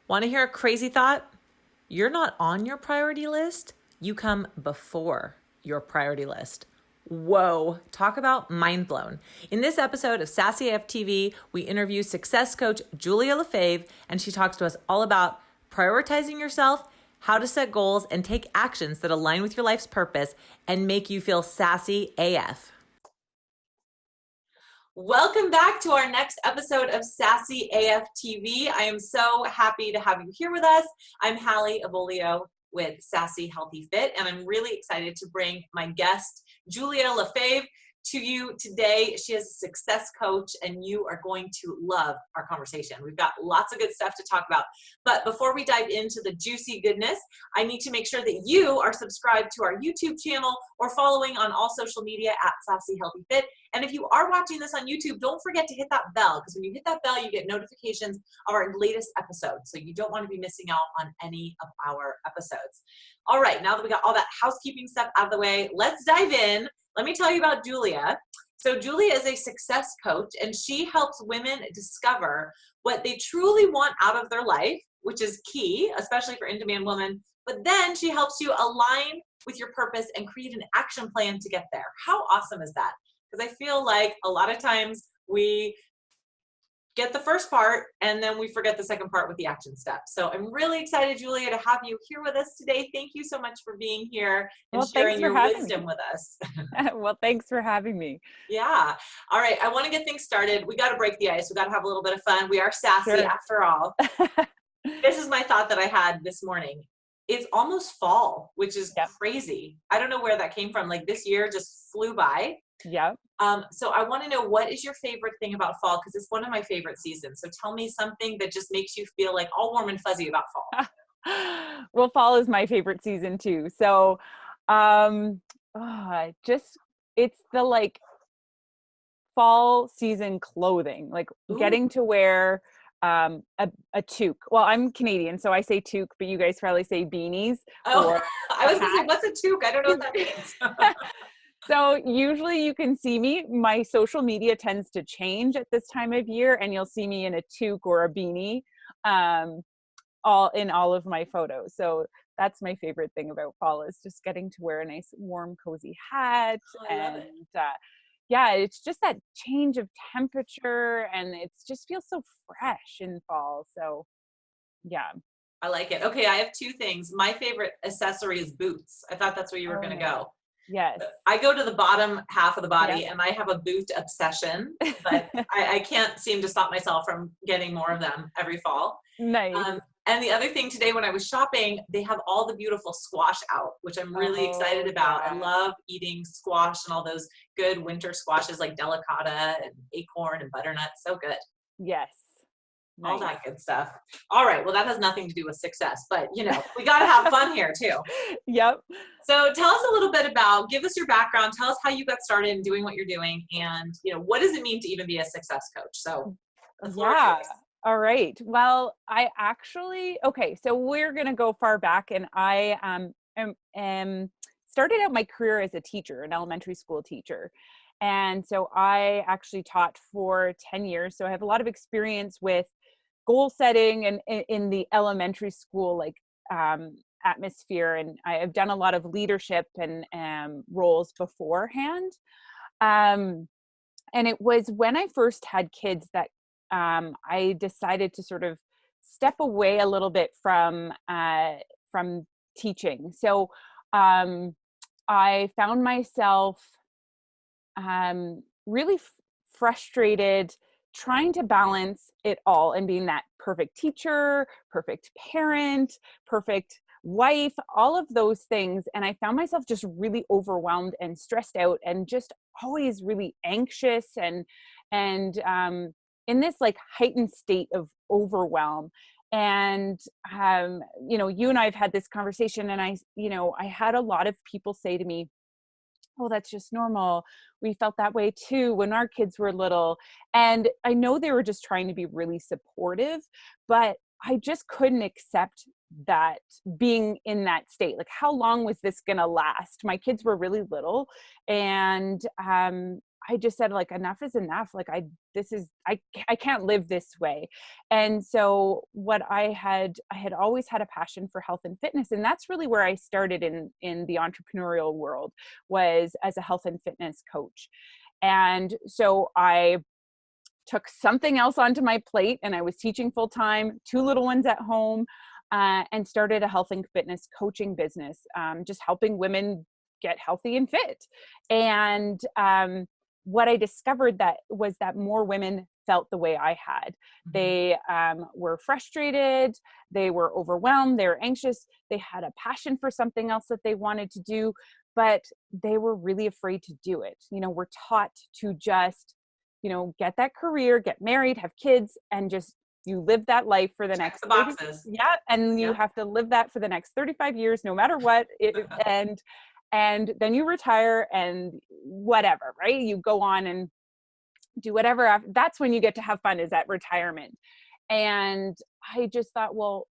Want to hear a crazy thought? You're not on your priority list. You come before your priority list. Whoa, talk about mind blown. In this episode of Sassy AF TV, we interview success coach Julia LeFaivre, and she talks to us all about prioritizing yourself, how to set goals, and take actions that align with your life's purpose and make you feel sassy AF. Welcome back to our next episode of Sassy AF TV. I am so happy to have you here with us. I'm Hallie Avolio with Sassy Healthy Fit, and I'm really excited to bring my guest, Julia LeFaivre, to you today. She is a success coach, and you are going to love our conversation. We've got lots of good stuff to talk about. But before we dive into the juicy goodness, I need to make sure that you are subscribed to our YouTube channel or following on all social media at Sassy Healthy Fit. And if you are watching this on YouTube, don't forget to hit that bell, because when you hit that bell, you get notifications of our latest episodes. So you don't want to be missing out on any of our episodes. All right, now that we got all that housekeeping stuff out of the way, let's dive in. Let me tell you about Julia. So Julia is a success coach, and she helps women discover what they truly want out of their life, which is key, especially for in-demand women. But then she helps you align with your purpose and create an action plan to get there. How awesome is that? Because I feel like a lot of times we get the first part and then we forget the second part with the action steps. So I'm really excited, Julia, to have you here with us today. Thank you so much for being here and Well, sharing thanks for your having wisdom me. with us. Well, thanks for having me. Yeah. All right. I want to get things started. We got to break the ice. We got to have a little bit of fun. We are sassy Sure. after all. This is my thought that I had this morning. It's almost fall, which is Yep. crazy. I don't know where that came from. Like, this year just flew by. Yep. So I want to know, what is your favorite thing about fall? Because it's one of my favorite seasons. So tell me something that just makes you feel like all warm and fuzzy about fall. Well, fall is my favorite season too. So, um, just it's the like fall season clothing, like Ooh. getting to wear a toque. Well, I'm Canadian, so I say toque, but you guys probably say beanies Oh, or I a was going to say, hat. what's a toque? I don't know what that means. So usually you can see me. My social media tends to change at this time of year, and you'll see me in a toque or a beanie, um, all of my photos. So that's my favorite thing about fall, is just getting to wear a nice, warm, cozy hat, I love and it. yeah, it's just that change of temperature, and it just feels so fresh in fall. So yeah. I like it. Okay, I have two things. My favorite accessory is boots. I thought that's where you were Oh, going to nice. go. Yes. I go to the bottom half of the Yep. body, and I have a boot obsession, but I can't seem to stop myself from getting more of them every fall. Nice. And the other thing, today when I was shopping, they have all the beautiful squash out, which I'm really excited Oh about. I yeah. love eating squash and all those good winter squashes like delicata and acorn and butternut. So good. Yes. All Nice. that good stuff. All right. Well, that has nothing to do with success, but we got to have fun here too. Yep. So tell us a little bit about, give us your background, tell us how you got started in doing what you're doing, and what does it mean to even be a success coach? So the floor is Yeah. yours. All right. Well, okay, so we're going to go far back, and I am started out my career as a teacher, an elementary school teacher. And so I actually taught for 10 years. So I have a lot of experience with goal setting and in the elementary school, like atmosphere. And I have done a lot of leadership and roles beforehand. Um, and it was when I first had kids that I decided to sort of step away a little bit from teaching. So um, I found myself really frustrated trying to balance it all and being that perfect teacher, perfect parent, perfect wife, all of those things. And I found myself just really overwhelmed and stressed out, and just always really anxious and in this like heightened state of overwhelm. And you and I have had this conversation, and I had a lot of people say to me, "Oh, that's just normal. We felt that way too when our kids were little." And I know they were just trying to be really supportive, but I just couldn't accept that, being in that state. Like, how long was this going to last? My kids were really little, and I just said, like, enough is enough. Like, I can't live this way. And so I had always had a passion for health and fitness. And that's really where I started in the entrepreneurial world, was as a health and fitness coach. And so I took something else onto my plate, and I was teaching full time, 2 little ones at home, and started a health and fitness coaching business, just helping women get healthy and fit. And what I discovered was that more women felt the way I had. They were frustrated, they were overwhelmed, they were anxious, they had a passion for something else that they wanted to do, but they were really afraid to do it. We're taught to just, get that career, get married, have kids, and just you live that life for the Check next the 30, boxes. yeah, and you Yep. have to live that for the next 35 years, no matter what. And then you retire and whatever, right? You go on and do whatever. That's when you get to have fun, is at retirement. And I just thought, well,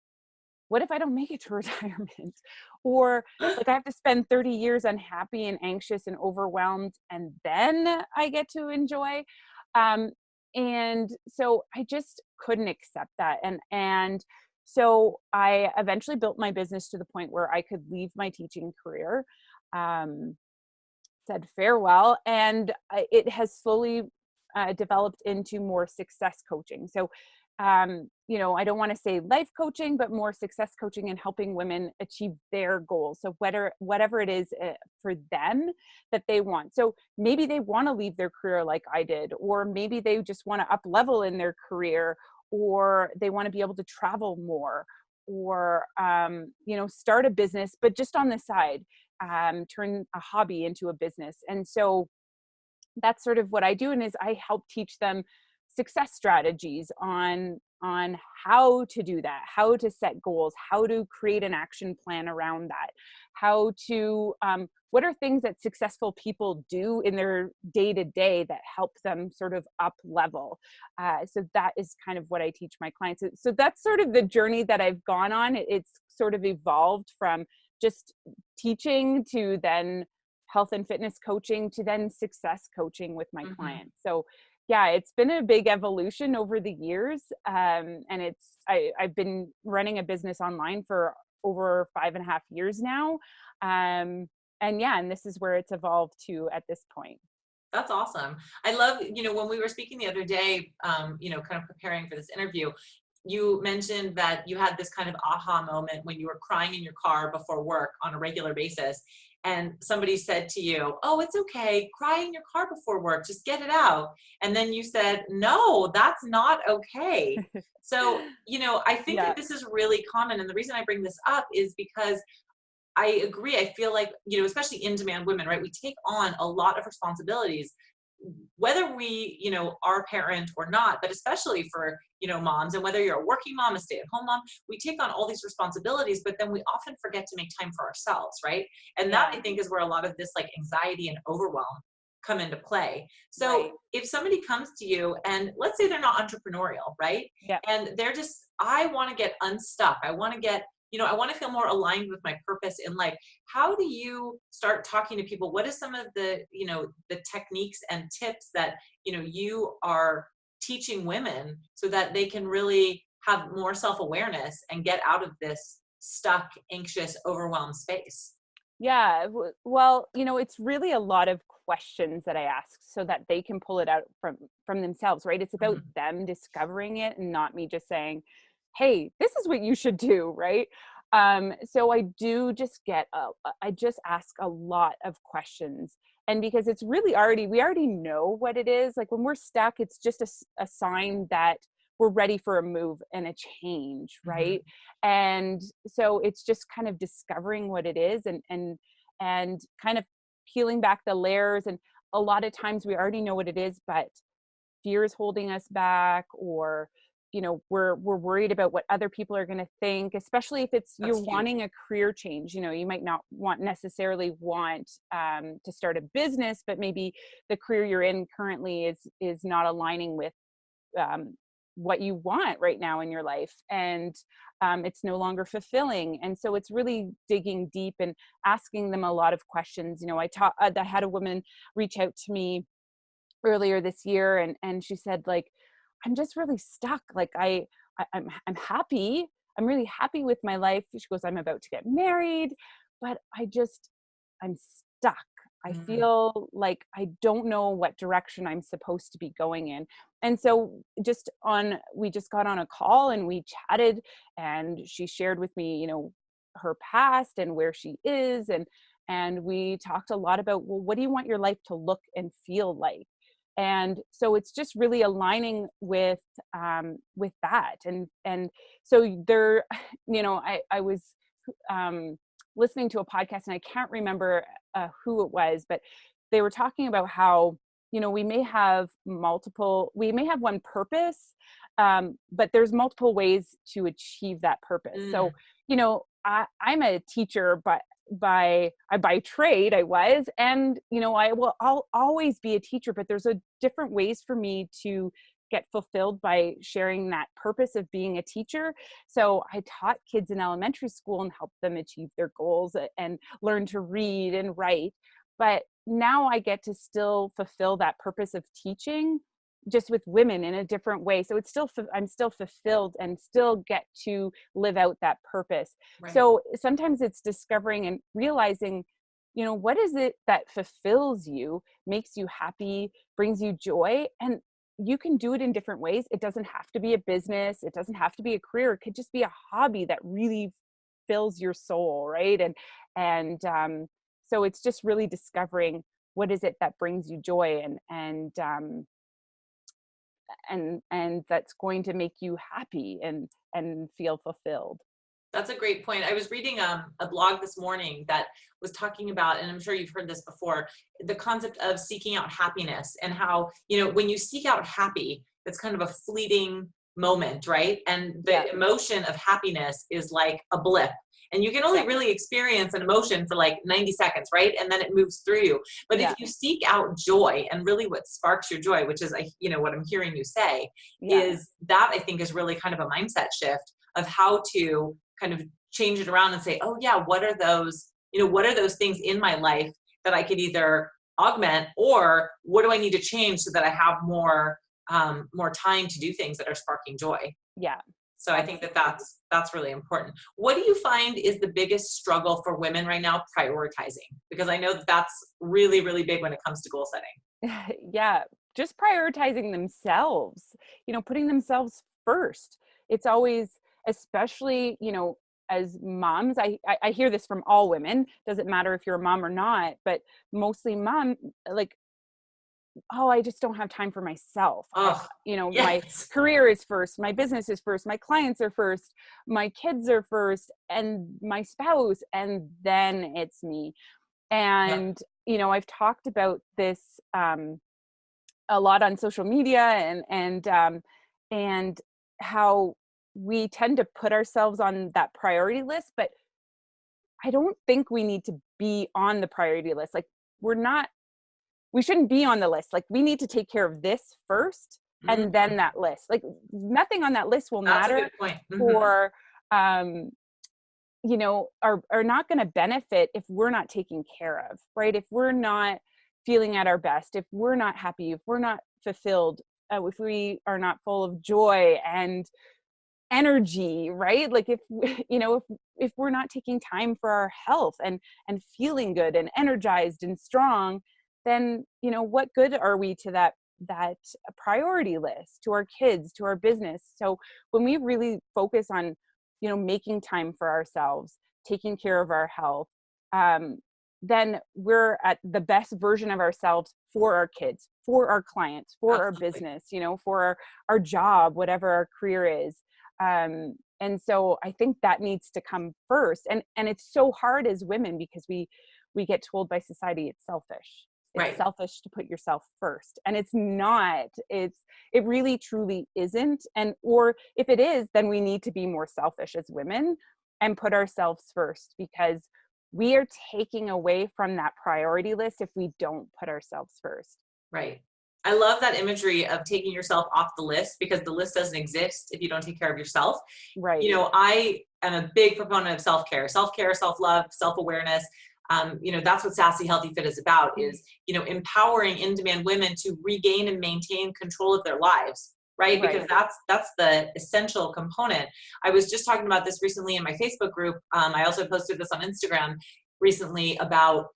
what if I don't make it to retirement? Or like, I have to spend 30 years unhappy and anxious and overwhelmed, and then I get to enjoy. And so I just couldn't accept that. And so I eventually built my business to the point where I could leave my teaching career, said farewell, and it has slowly developed into more success coaching. So, I don't want to say life coaching, but more success coaching and helping women achieve their goals. So whatever it is for them that they want. So maybe they want to leave their career like I did, or maybe they just want to up level in their career, or they want to be able to travel more, or, start a business, but just on the side, turn a hobby into a business. And so that's sort of what I do. And is I help teach them success strategies on how to do that, how to set goals, how to create an action plan around that, how to, what are things that successful people do in their day to day that help them sort of up level. So that is kind of what I teach my clients. So that's sort of the journey that I've gone on. It's sort of evolved from just teaching to then health and fitness coaching to then success coaching with my clients. So yeah, it's been a big evolution over the years. And I've been running a business online for over 5.5 years now. And this is where it's evolved to at this point. That's awesome. I love, when we were speaking the other day, kind of preparing for this interview, you mentioned that you had this kind of aha moment when you were crying in your car before work on a regular basis. And somebody said to you, "Oh, it's okay. Cry in your car before work. Just get it out." And then you said, "No, that's not okay." So, I think that this is really common. And the reason I bring this up is because I agree. I feel like, especially in-demand women, right? We take on a lot of responsibilities, whether we, are a parent or not, but especially for, moms, and whether you're a working mom, a stay-at-home mom, we take on all these responsibilities, but then we often forget to make time for ourselves, right? And that, I think, is where a lot of this like anxiety and overwhelm come into play. So if somebody comes to you and let's say they're not entrepreneurial, right? Yeah. And they're just, I want to get unstuck. I want to get, I want to feel more aligned with my purpose in life. How do you start talking to people? What is some of the, the techniques and tips that, you are teaching women so that they can really have more self-awareness and get out of this stuck, anxious, overwhelmed space? Yeah. Well, it's really a lot of questions that I ask so that they can pull it out from themselves, right? It's about them discovering it and not me just saying, "Hey, this is what you should do," right? So I do just I just ask a lot of questions. And because it's really we already know what it is. Like when we're stuck, it's just a sign that we're ready for a move and a change, right? And so it's just kind of discovering what it is and kind of peeling back the layers. And a lot of times we already know what it is, but fear is holding us back, or we're worried about what other people are going to think, especially if you're wanting a career change. You might not necessarily want to start a business, but maybe the career you're in currently is not aligning with what you want right now in your life, and it's no longer fulfilling. And so it's really digging deep and asking them a lot of questions. I had a woman reach out to me earlier this year, and she said, like, I'm just really stuck. Like I'm happy. I'm really happy with my life. She goes, I'm about to get married, but I'm stuck. I Mm. feel like I don't know what direction I'm supposed to be going in. And so we just got on a call and we chatted, and she shared with me, her past and where she is. And we talked a lot about, well, what do you want your life to look and feel like? And so it's just really aligning with that. And so there, I was listening to a podcast, and I can't remember who it was, but they were talking about how, we may have one purpose, but there's multiple ways to achieve that purpose. So, I'm a teacher, but by trade I was, and I'll always be a teacher, but there's different ways for me to get fulfilled by sharing that purpose of being a teacher. So I taught kids in elementary school and helped them achieve their goals and learn to read and write. But now I get to still fulfill that purpose of teaching, just with women in a different way. So I'm still fulfilled and still get to live out that purpose. Right. So sometimes it's discovering and realizing, what is it that fulfills you, makes you happy, brings you joy, and you can do it in different ways. It doesn't have to be a business. It doesn't have to be a career. It could just be a hobby that really fills your soul, right? And so it's just really discovering what is it that brings you joy, and that's going to make you happy and feel fulfilled. That's a great point. I was reading a blog this morning that was talking about, and I'm sure you've heard this before, the concept of seeking out happiness, and how, when you seek out happy, it's kind of a fleeting moment, right? And the emotion of happiness is like a blip. And you can only really experience an emotion for like 90 seconds, right? And then it moves through you. But if you seek out joy, and really what sparks your joy, which is, what I'm hearing you say, is that, I think, is really kind of a mindset shift of how to kind of change it around and say, oh yeah, what are those things in my life that I could either augment, or what do I need to change so that I have more time to do things that are sparking joy? Yeah. So I think that's really important. What do you find is the biggest struggle for women right now prioritizing? Because I know that's really, really big when it comes to goal setting. Yeah. Just prioritizing themselves, putting themselves first. It's always, especially, as moms, I hear this from all women, doesn't matter if you're a mom or not, but mostly mom, like, oh, I just don't have time for myself. My career is first, my business is first, my clients are first, my kids are first, and my spouse, and then it's me. And, I've talked about this a lot on social media, and how we tend to put ourselves on that priority list, but I don't think we need to be on the priority list. Like, we shouldn't be on the list. Like, we need to take care of this first, and then that list. Like, nothing on that list will matter. That's a good point. For, are not going to benefit if we're not taken care of, right? If we're not feeling at our best, if we're not happy, if we're not fulfilled, if we are not full of joy and energy, right? Like, if we're not taking time for our health and feeling good and energized and strong, then what good are we to that priority list, to our kids, to our business? So when we really focus on making time for ourselves, taking care of our health, then we're at the best version of ourselves for our kids, for our clients, for our business, for our job, whatever our career is. And so I think that needs to come first. And it's so hard as women, because we get told by society it's selfish. It's selfish to put yourself first. And it's not. It really truly isn't. Or if it is, then we need to be more selfish as women and put ourselves first, because we are taking away from that priority list if we don't put ourselves first. Right. I love that imagery of taking yourself off the list, because the list doesn't exist if you don't take care of yourself. Right. I am a big proponent of self-care, self-love, self-awareness. that's what Sassy Healthy Fit is about, is, empowering in-demand women to regain and maintain control of their lives, right? Because that's the essential component. I was just talking about this recently in my Facebook group. I also posted this on Instagram recently about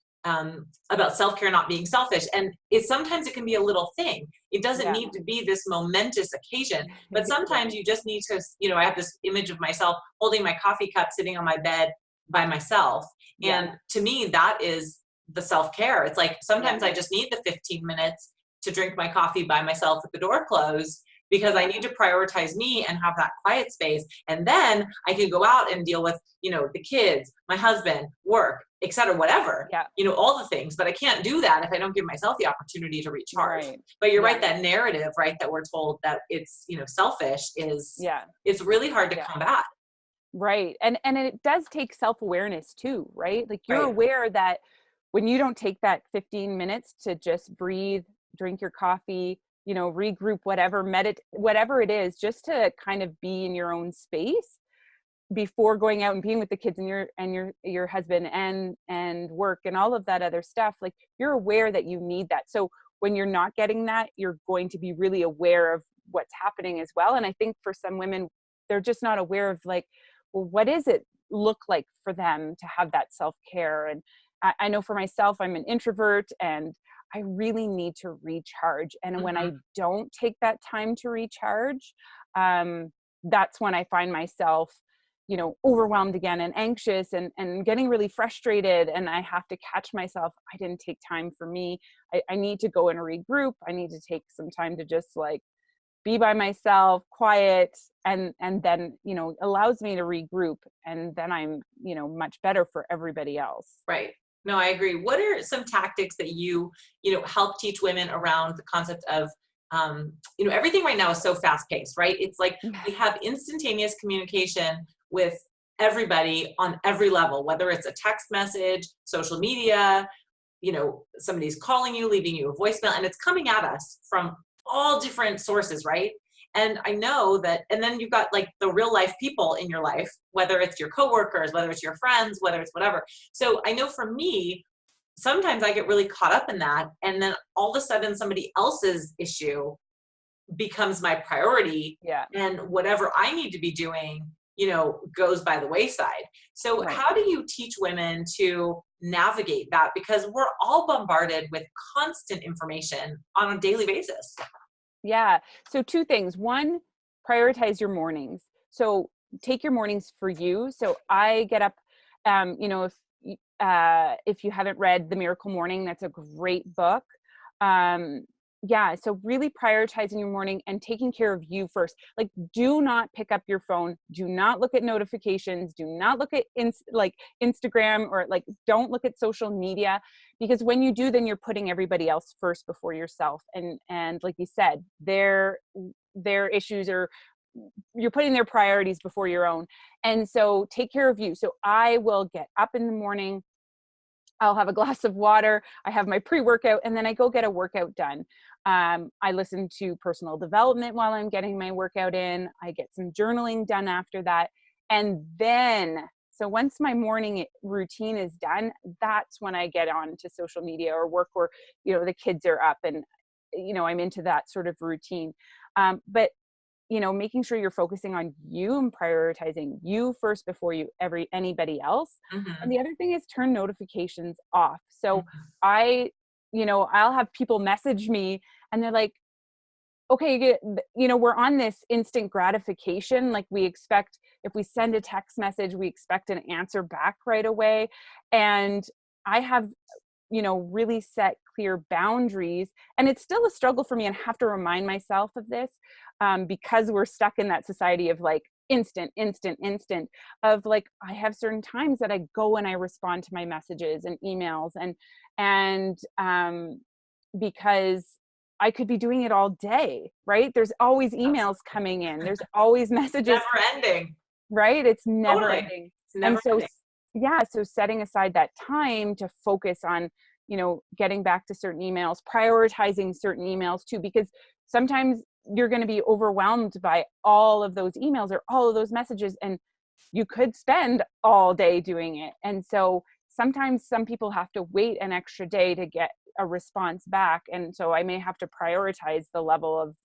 self-care not being selfish. And sometimes it can be a little thing. It doesn't need to be this momentous occasion, but sometimes you just need to, I have this image of myself holding my coffee cup, sitting on my bed by myself. And to me, that is the self-care. It's like, sometimes I just need the 15 minutes to drink my coffee by myself with the door closed, because I need to prioritize me and have that quiet space. And then I can go out and deal with, the kids, my husband, work, et cetera, whatever, all the things. But I can't do that if I don't give myself the opportunity to recharge. But you're right, that narrative, right, that we're told that it's, selfish it's really hard to combat. Right. And it does take self-awareness too, right? Like, you're aware that when you don't take that 15 minutes to just breathe, drink your coffee, regroup, whatever it is, just to kind of be in your own space before going out and being with the kids and your husband and work and all of that other stuff. Like, you're aware that you need that. So when you're not getting that, you're going to be really aware of what's happening as well. And I think for some women, they're just not aware of, like, well, what does it look like for them to have that self-care? And I know for myself, I'm an introvert and I really need to recharge. And when I don't take that time to recharge, that's when I find myself, overwhelmed again and anxious and getting really frustrated. And I have to catch myself. I didn't take time for me. I need to go and regroup. I need to take some time to just, like, be by myself, quiet, and then, allows me to regroup. And then I'm, much better for everybody else. Right. No, I agree. What are some tactics that you help teach women around the concept of, everything right now is so fast paced, right? It's like we have instantaneous communication with everybody on every level, whether it's a text message, social media, somebody's calling you, leaving you a voicemail, and it's coming at us from all different sources, right? And I know that, and then you've got, like, the real life people in your life, whether it's your coworkers, whether it's your friends, whether it's whatever. So I know for me, sometimes I get really caught up in that. And then all of a sudden somebody else's issue becomes my priority. And whatever I need to be doing, goes by the wayside. So how do you teach women to navigate that? Because we're all bombarded with constant information on a daily basis. Yeah. So two things. One, prioritize your mornings. So take your mornings for you. So I get up, if you haven't read The Miracle Morning, that's a great book. So really prioritizing your morning and taking care of you first. Like, do not pick up your phone. Do not look at notifications. Do not look at Instagram, or, like, don't look at social media, because when you do, then you're putting everybody else first before yourself. And like you said, their issues, or you're putting their priorities before your own. And so take care of you. So I will get up in the morning. I'll have a glass of water. I have my pre-workout, and then I go get a workout done. I listen to personal development while I'm getting my workout in. I get some journaling done after that. And then, so once my morning routine is done, that's when I get on to social media or work, or, the kids are up and, I'm into that sort of routine. But making sure you're focusing on you and prioritizing you first before anybody else. And the other thing is turn notifications off. So I'll have people message me and they're like, okay, we're on this instant gratification. Like, we expect, if we send a text message, we expect an answer back right away. And I have, really set clear boundaries, and it's still a struggle for me, and have to remind myself of this, because we're stuck in that society of, like, instant, of, like, I have certain times that I go and I respond to my messages and emails, and because I could be doing it all day, right? There's always emails coming in. There's always messages. Never ending. Right? It's never Totally. ending. It's never ending. So setting aside that time to focus on, getting back to certain emails, prioritizing certain emails too, because sometimes you're going to be overwhelmed by all of those emails or all of those messages, and you could spend all day doing it. And so sometimes some people have to wait an extra day to get a response back. And so I may have to prioritize the level of,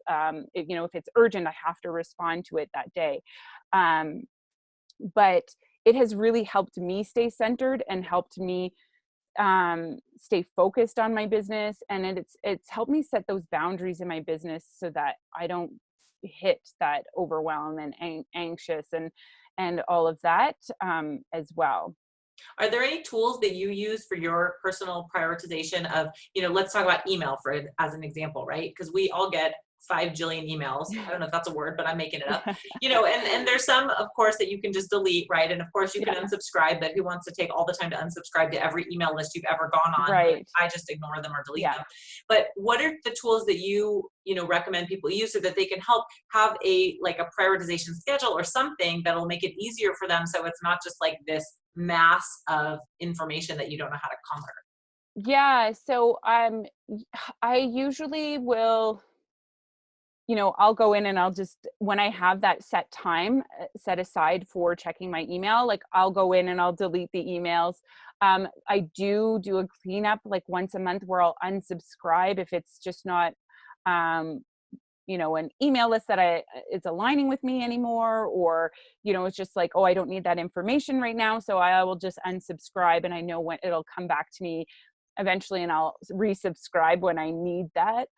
if it's urgent, I have to respond to it that day. But it has really helped me stay centered and helped me stay focused on my business. And it's helped me set those boundaries in my business so that I don't hit that overwhelm and anxious and all of that as well. Are there any tools that you use for your personal prioritization of, let's talk about email as an example, right? Because we all get 5 jillion emails. I don't know if that's a word, but I'm making it up. And there's some, of course, that you can just delete, right? And of course you can unsubscribe, but who wants to take all the time to unsubscribe to every email list you've ever gone on? Right. I just ignore them or delete them. But what are the tools that you recommend people use so that they can help have a prioritization schedule or something that'll make it easier for them, so it's not just like this mass of information that you don't know how to conquer? Yeah. So I usually will, I'll go in and I'll just, when I have that set time set aside for checking my email, like I'll go in and I'll delete the emails. I do a cleanup like once a month where I'll unsubscribe if it's just not, an email list that it's aligning with me anymore, or, it's just like, oh, I don't need that information right now. So I will just unsubscribe, and I know when it'll come back to me eventually, and I'll resubscribe when I need that.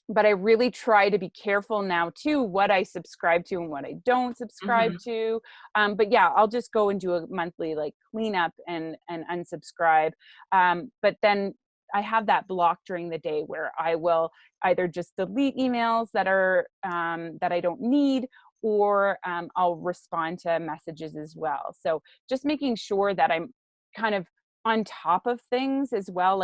But I really try to be careful now too, what I subscribe to and what I don't subscribe to. But yeah, I'll just go and do a monthly cleanup and unsubscribe. But then I have that block during the day where I will either just delete emails that are that I don't need, or I'll respond to messages as well. So just making sure that I'm kind of on top of things as well.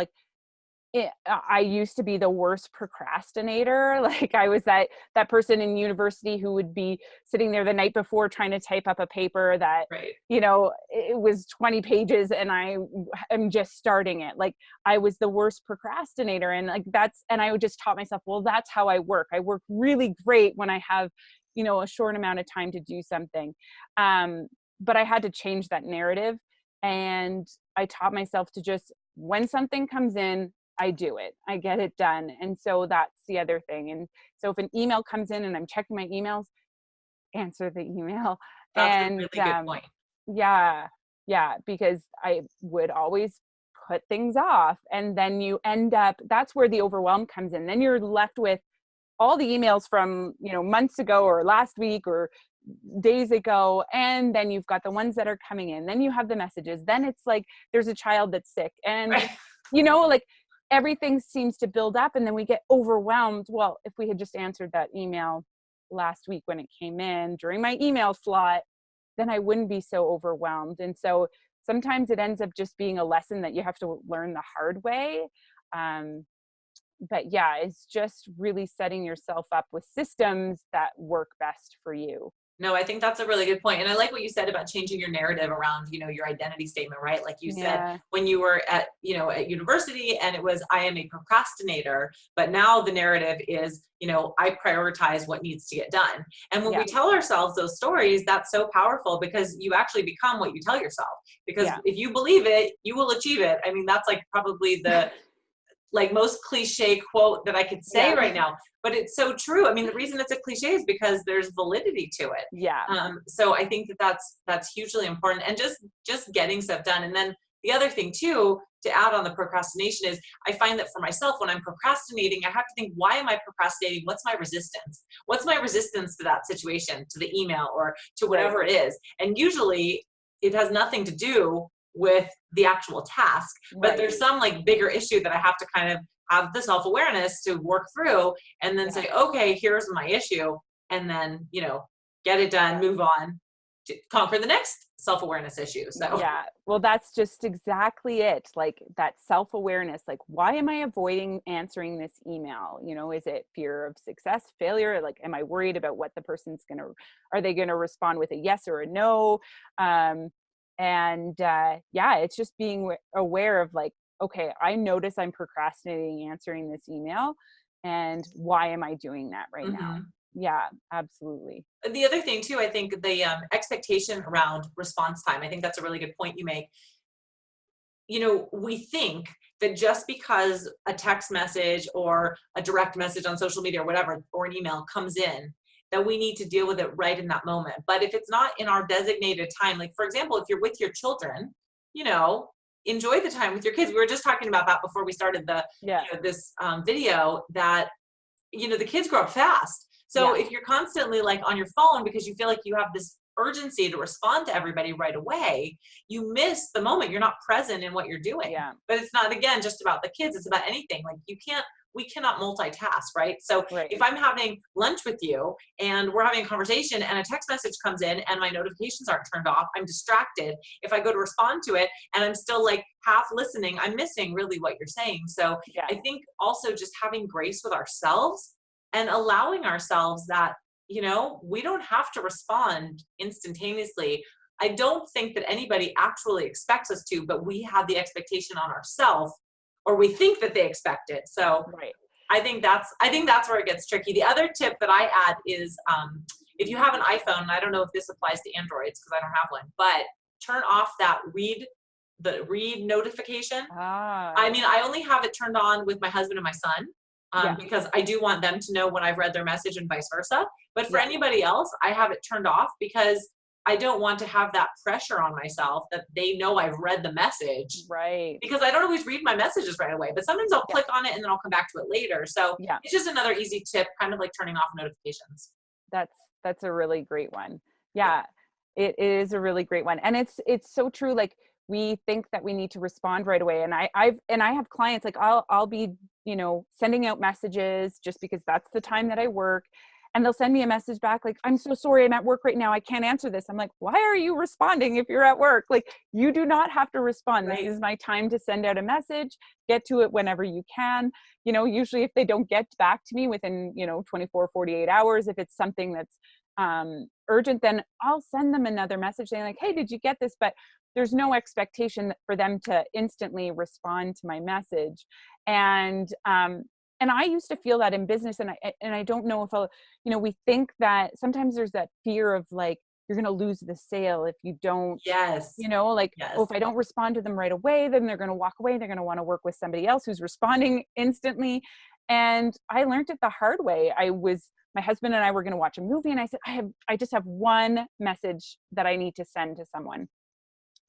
I used to be the worst procrastinator. I was that person in university who would be sitting there the night before trying to type up a paper that, right, it was 20 pages and I am just starting it. I was the worst procrastinator, and and I would just taught myself, well, that's how I work. I work really great when I have, a short amount of time to do something. But I had to change that narrative, and I taught myself to just, when something comes in, I do it. I get it done. And so that's the other thing. And so if an email comes in and I'm checking my emails, answer the email. that's And a really good point. Yeah, because I would always put things off, and then you end up, that's where the overwhelm comes in. Then you're left with all the emails from, months ago or last week or days ago, and then you've got the ones that are coming in, then you have the messages, then it's like there's a child that's sick, and Right. everything seems to build up, and then we get overwhelmed. Well, if we had just answered that email last week when it came in during my email slot, then I wouldn't be so overwhelmed. And so sometimes it ends up just being a lesson that you have to learn the hard way. But yeah, it's just really setting yourself up with systems that work best for you. No, I think that's a really good point. And I like what you said about changing your narrative around, your identity statement, right? Like you said, Yeah. when you were at university, and it was, I am a procrastinator, but now the narrative is, I prioritize what needs to get done. And when we tell ourselves those stories, that's so powerful, because you actually become what you tell yourself. Because if you believe it, you will achieve it. I mean, that's probably the most cliche quote that I could say right now, but it's so true. I mean, the reason it's a cliche is because there's validity to it. Yeah. So I think that's hugely important, and just getting stuff done. And then the other thing too, to add on the procrastination, is I find that for myself, when I'm procrastinating, I have to think, why am I procrastinating? What's my resistance? What's my resistance to that situation, to the email, or to whatever it is? And usually it has nothing to do with the actual task, but there's some bigger issue that I have to kind of have the self-awareness to work through, and then say, okay, here's my issue. And then, get it done, move on to conquer the next self-awareness issue. So yeah, well, that's just exactly it. That self-awareness, why am I avoiding answering this email? Is it fear of success, failure? Am I worried about what the person's are they going to respond with a yes or a no? It's just being aware of okay, I notice I'm procrastinating answering this email, and why am I doing that right now? Yeah, absolutely. The other thing too, I think the expectation around response time, I think that's a really good point you make. we think that just because a text message or a direct message on social media or whatever, or an email comes in, that we need to deal with it right in that moment. But if it's not in our designated time, like for example, if you're with your children, enjoy the time with your kids. We were just talking about that before we started this video, that the kids grow up fast. So if you're constantly like on your phone because you feel like you have this urgency to respond to everybody right away, you miss the moment. You're not present in what you're doing. Yeah. But it's not, again, just about the kids. It's about anything. Like we cannot multitask, right? So if I'm having lunch with you and we're having a conversation and a text message comes in and my notifications aren't turned off, I'm distracted. If I go to respond to it and I'm still like half listening, I'm missing really what you're saying. So I think also just having grace with ourselves and allowing ourselves that, we don't have to respond instantaneously. I don't think that anybody actually expects us to, but we have the expectation on ourselves, or we think that they expect it. So I think that's where it gets tricky. The other tip that I add is if you have an iPhone, and I don't know if this applies to Androids because I don't have one, but turn off that read notification. I mean, I only have it turned on with my husband and my son. Because I do want them to know when I've read their message and vice versa. But for anybody else, I have it turned off because I don't want to have that pressure on myself that they know I've read the message. Right. Because I don't always read my messages right away, but sometimes I'll click on it and then I'll come back to it later. So it's just another easy tip, kind of like turning off notifications. That's a really great one. Yeah, it is a really great one. And it's so true. Like, we think that we need to respond right away. And I have clients, like I'll be, sending out messages just because that's the time that I work. And they'll send me a message back like, I'm so sorry, I'm at work right now, I can't answer this. I'm like, why are you responding if you're at work? Like, you do not have to respond. This is my time to send out a message. Get to it whenever you can. Usually if they don't get back to me within, 24, 48 hours, if it's something that's urgent, then I'll send them another message saying like, hey, did you get this? But there's no expectation for them to instantly respond to my message. And I used to feel that in business, and I don't know if we think that sometimes there's that fear of like, you're going to lose the sale if you don't, oh, if I don't respond to them right away, then they're going to walk away. They're going to want to work with somebody else who's responding instantly. And I learned it the hard way. My husband and I were going to watch a movie, and I said, I just have one message that I need to send to someone.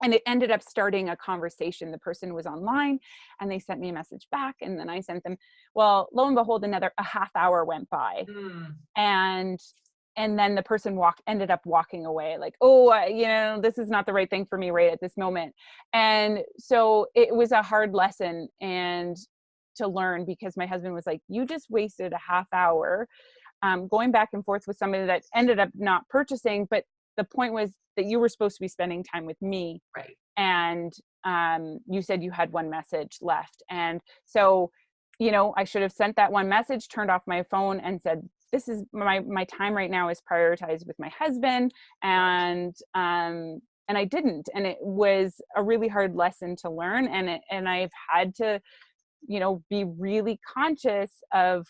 And it ended up starting a conversation. The person was online and they sent me a message back, and then I sent them. Well, lo and behold, a half hour went by. And then the person ended up walking away like, oh, this is not the right thing for me right at this moment. And so it was a hard lesson and to learn, because my husband was like, you just wasted a half hour going back and forth with somebody that ended up not purchasing. But the point was that you were supposed to be spending time with me. Right. And you said you had one message left. And so, I should have sent that one message, turned off my phone and said, this is my time right now is prioritized with my husband. And I didn't. And it was a really hard lesson to learn. And I've had to, be really conscious of,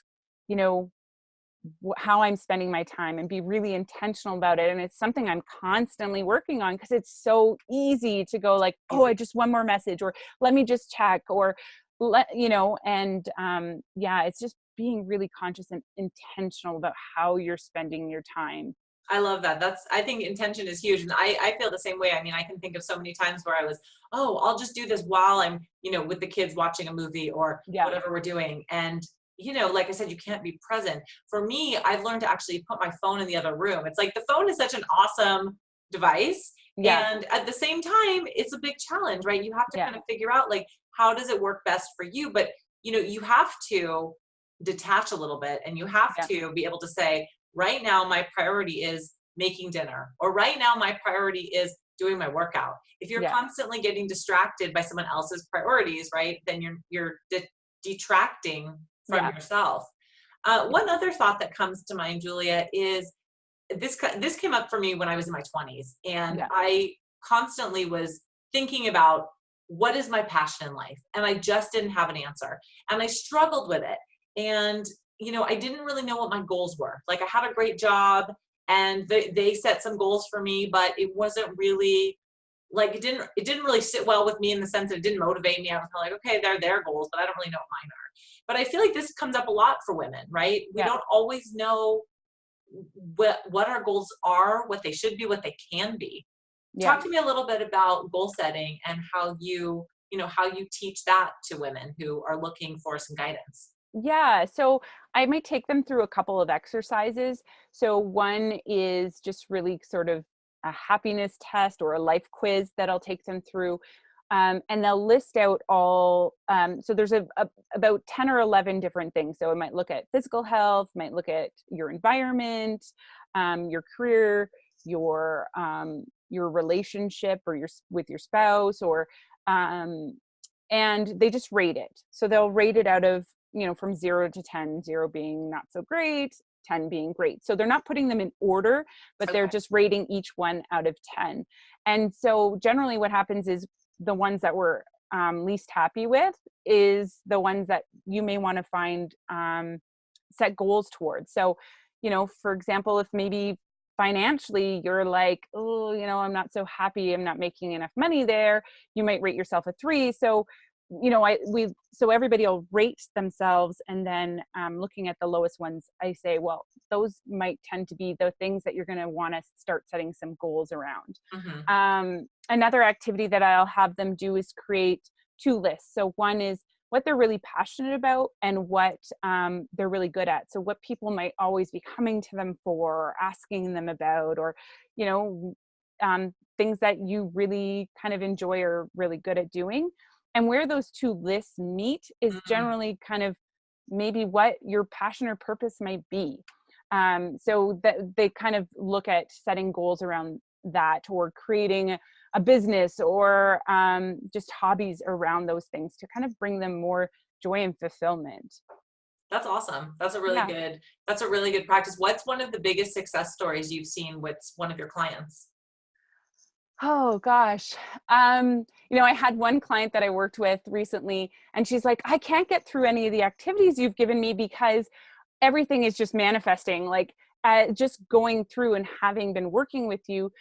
how I'm spending my time and be really intentional about it. And it's something I'm constantly working on, because it's so easy to go like, oh, I just one more message, or let me just check, or it's just being really conscious and intentional about how you're spending your time. I love that. I think intention is huge. And I feel the same way. I mean, I can think of so many times where I was, I'll just do this while I'm, with the kids watching a movie or whatever we're doing. And like I said, you can't be present. For me, I've learned to actually put my phone in the other room. It's like the phone is such an awesome device. And at the same time, it's a big challenge, right? You have to kind of figure out like, how does it work best for you? But, you have to detach a little bit, and you have to be able to say, right now, my priority is making dinner, or right now, my priority is doing my workout. If you're constantly getting distracted by someone else's priorities, right, then you're detracting from yourself. One other thought that comes to mind, Julia, is this came up for me when I was in my 20s, and I constantly was thinking about, what is my passion in life? And I just didn't have an answer, and I struggled with it. And I didn't really know what my goals were. Like, I had a great job and they set some goals for me, but it wasn't really like, it didn't really sit well with me in the sense that it didn't motivate me. I was kind of like, okay, they're their goals, but I don't really know what mine are. But I feel like this comes up a lot for women, right? We Yeah. don't always know what our goals are, what they should be, what they can be. Yeah. Talk to me a little bit about goal setting and how you teach that to women who are looking for some guidance. Yeah. So I might take them through a couple of exercises. So one is just really sort of a happiness test or a life quiz that I'll take them through. And they'll list out all, so there's about 10 or 11 different things. So it might look at physical health, might look at your environment, your career, your relationship or with your spouse, or, and they just rate it. So they'll rate it out of, from 0 to 10, 0 being not so great, 10 being great. So they're not putting them in order, but they're just rating each one out of 10. And so generally what happens is the ones that we're least happy with is the ones that you may want to find, set goals towards. So, for example, if maybe financially you're like, oh, I'm not so happy, I'm not making enough money there, you might rate yourself a 3. So so everybody will rate themselves, and then looking at the lowest ones, I say, well, those might tend to be the things that you're going to want to start setting some goals around. Mm-hmm. Another activity that I'll have them do is create 2 lists. So one is what they're really passionate about and what they're really good at. So what people might always be coming to them for, or asking them about, or, things that you really kind of enjoy or really good at doing. And where those 2 lists meet is generally kind of maybe what your passion or purpose might be. So that they kind of look at setting goals around that, or creating a business, or just hobbies around those things to kind of bring them more joy and fulfillment. That's awesome. That's a really good practice. What's one of the biggest success stories you've seen with one of your clients? Oh gosh. I had one client that I worked with recently, and she's like, I can't get through any of the activities you've given me because everything is just manifesting. Like, just going through and having been working with you,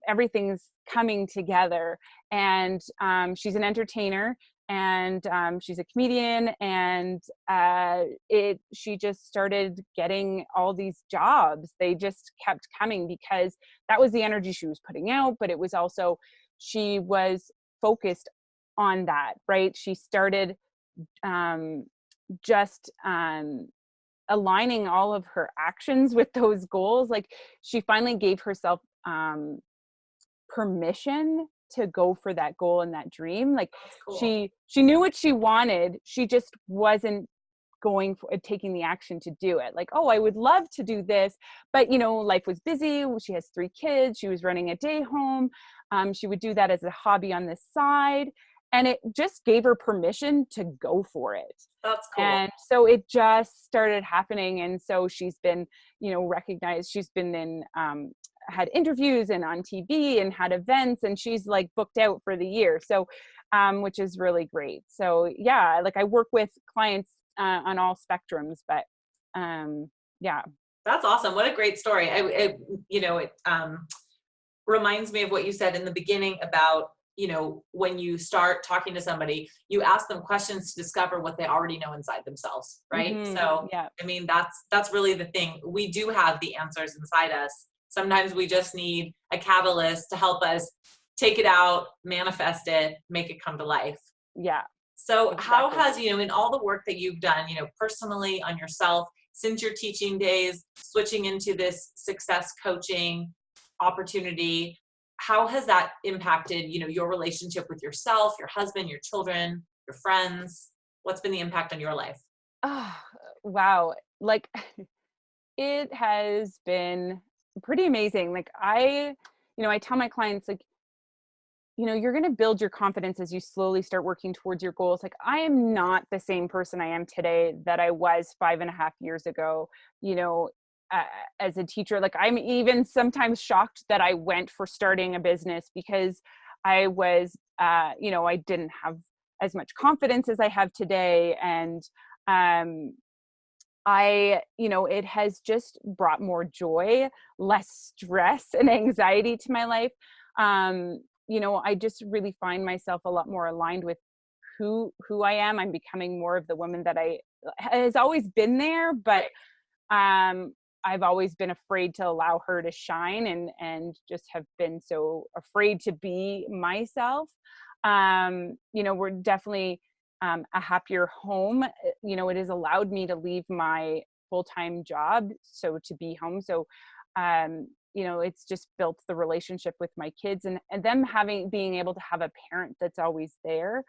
everything's coming together. And she's an entertainer, and she's a comedian, and she just started getting all these jobs. They just kept coming because that was the energy she was putting out, but it was also, she was focused on that, right? She started just aligning all of her actions with those goals. Like, she finally gave herself permission to go for that goal and that dream. Like, Cool. she knew what she wanted, she just wasn't going for taking the action to do it. Like, oh, I would love to do this, but life was busy. She has 3 kids, she was running a day home. She would do that as a hobby on the side, and it just gave her permission to go for it. That's cool. And so it just started happening. And so she's been, recognized. She's been in, had interviews and on TV and had events, and she's like booked out for the year. So, which is really great. So yeah, like, I work with clients on all spectrums, but yeah. That's awesome. What a great story. It reminds me of what you said in the beginning about, when you start talking to somebody, you ask them questions to discover what they already know inside themselves, right? Mm-hmm. So, yeah. I mean, that's really the thing. We do have the answers inside us. Sometimes we just need a catalyst to help us take it out, manifest it, make it come to life. Yeah. So exactly. How has, in all the work that you've done, personally on yourself since your teaching days, switching into this success coaching opportunity, how has that impacted, your relationship with yourself, your husband, your children, your friends? What's been the impact on your life? Oh, wow. Like, it has been pretty amazing. Like, I tell my clients, like, you're going to build your confidence as you slowly start working towards your goals. Like, I am not the same person I am today that I was 5.5 years ago, as a teacher. Like, I'm even sometimes shocked that I went for starting a business, because I was, I didn't have as much confidence as I have today. And it has just brought more joy, less stress and anxiety to my life. I just really find myself a lot more aligned with who I am. I'm becoming more of the woman that I has always been there, but I've always been afraid to allow her to shine, and just have been so afraid to be myself. We're definitely a happier home. It has allowed me to leave my full-time job, so to be home. So it's just built the relationship with my kids, and them being able to have a parent that's always there.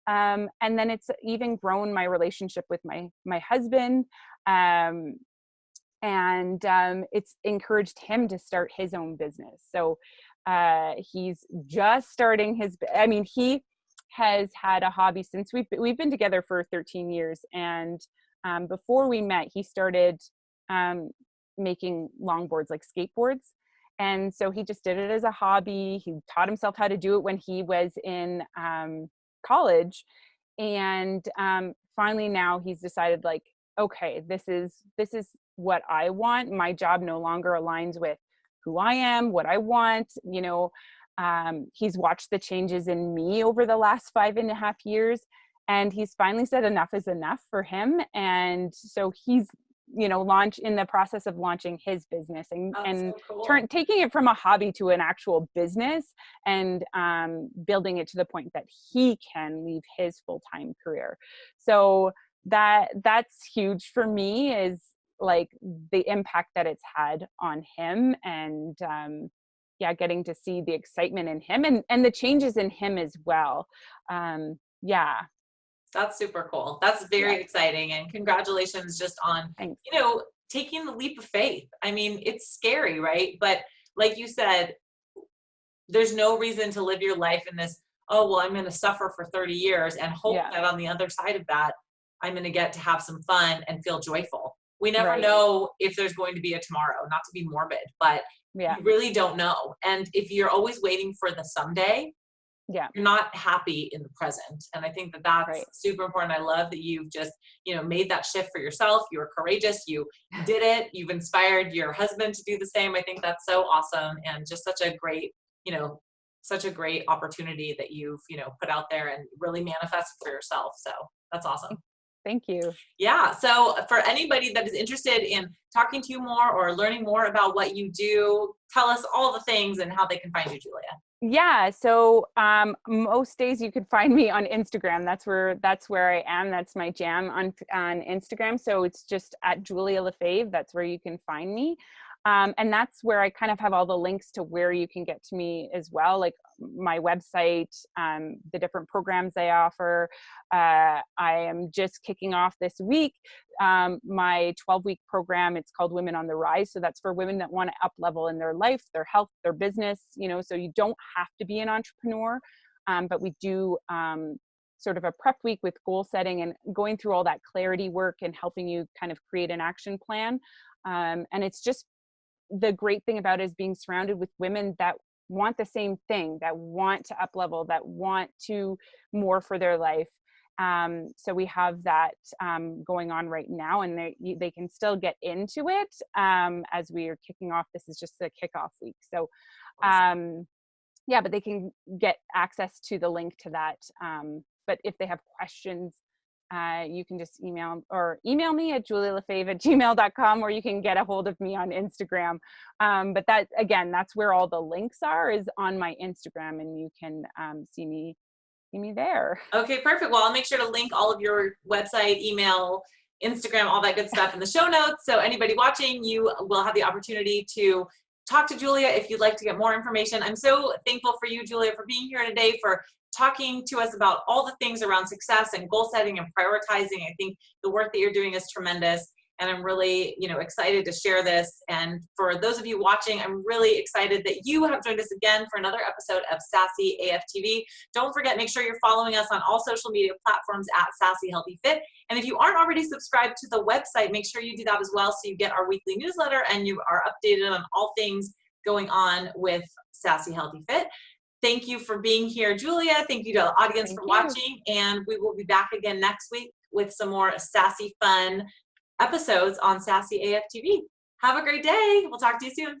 And then it's even grown my relationship with my husband. It's encouraged him to start his own business. So he's just starting he has had a hobby since we've been together for 13 years. And before we met, he started making longboards, like skateboards. And so he just did it as a hobby. He taught himself how to do it when he was in college. And finally now he's decided, like, okay, this is what I want. My job no longer aligns with who I am, what I want. He's watched the changes in me over the last 5.5 years, and he's finally said enough is enough for him. And so he's in the process of launching his business, and so cool. taking it from a hobby to an actual business, and building it to the point that he can leave his full-time career. So that's huge for me, is like the impact that it's had on him, and getting to see the excitement in him, and the changes in him as well. That's super cool. That's very exciting. And congratulations just on, Thanks. taking the leap of faith. I mean, it's scary, right? But like you said, there's no reason to live your life in this, oh, well, I'm going to suffer for 30 years and hope that on the other side of that, I'm going to get to have some fun and feel joyful. We never know if there's going to be a tomorrow, not to be morbid, but you really don't know. And if you're always waiting for the someday, you're not happy in the present. And I think that that's super important. I love that you've just, made that shift for yourself. You were courageous. You did it. You've inspired your husband to do the same. I think that's so awesome. And just such a great, such a great opportunity that you've, put out there and really manifested for yourself. So that's awesome. Thank you. Yeah. So for anybody that is interested in talking to you more or learning more about what you do, tell us all the things and how they can find you, Julia. Yeah. So most days you could find me on Instagram. That's where I am. That's my jam on Instagram. So it's just at Julia LeFaivre. That's where you can find me. And that's where I kind of have all the links to where you can get to me as well, like my website, the different programs I offer. I am just kicking off this week my 12-week program. It's called Women on the Rise. So that's for women that want to up level in their life, their health, their business, so you don't have to be an entrepreneur. But we do sort of a prep week with goal setting and going through all that clarity work and helping you kind of create an action plan. And it's just, the great thing about it is being surrounded with women that want the same thing, that want to up level, that want to more for their life. So we have that going on right now, and they can still get into it as we are kicking off. This is just the kickoff week. So but they can get access to the link to that. But if they have questions, you can just email me at julialefavre@gmail.com, or you can get a hold of me on Instagram. But that's where all the links are, is on my Instagram, and you can see me there. Okay, perfect. Well, I'll make sure to link all of your website, email, Instagram, all that good stuff in the show notes. So anybody watching, you will have the opportunity to talk to Julia if you'd like to get more information. I'm so thankful for you, Julia, for being here today, for talking to us about all the things around success and goal setting and prioritizing. I think the work that you're doing is tremendous, and I'm really, excited to share this. And for those of you watching, I'm really excited that you have joined us again for another episode of Sassy AF TV. Don't forget, make sure you're following us on all social media platforms at Sassy Healthy Fit. And if you aren't already subscribed to the website, make sure you do that as well, so you get our weekly newsletter and you are updated on all things going on with Sassy Healthy Fit. Thank you for being here, Julia. Thank you to the audience for watching. And we will be back again next week with some more sassy, fun episodes on Sassy AF TV. Have a great day. We'll talk to you soon.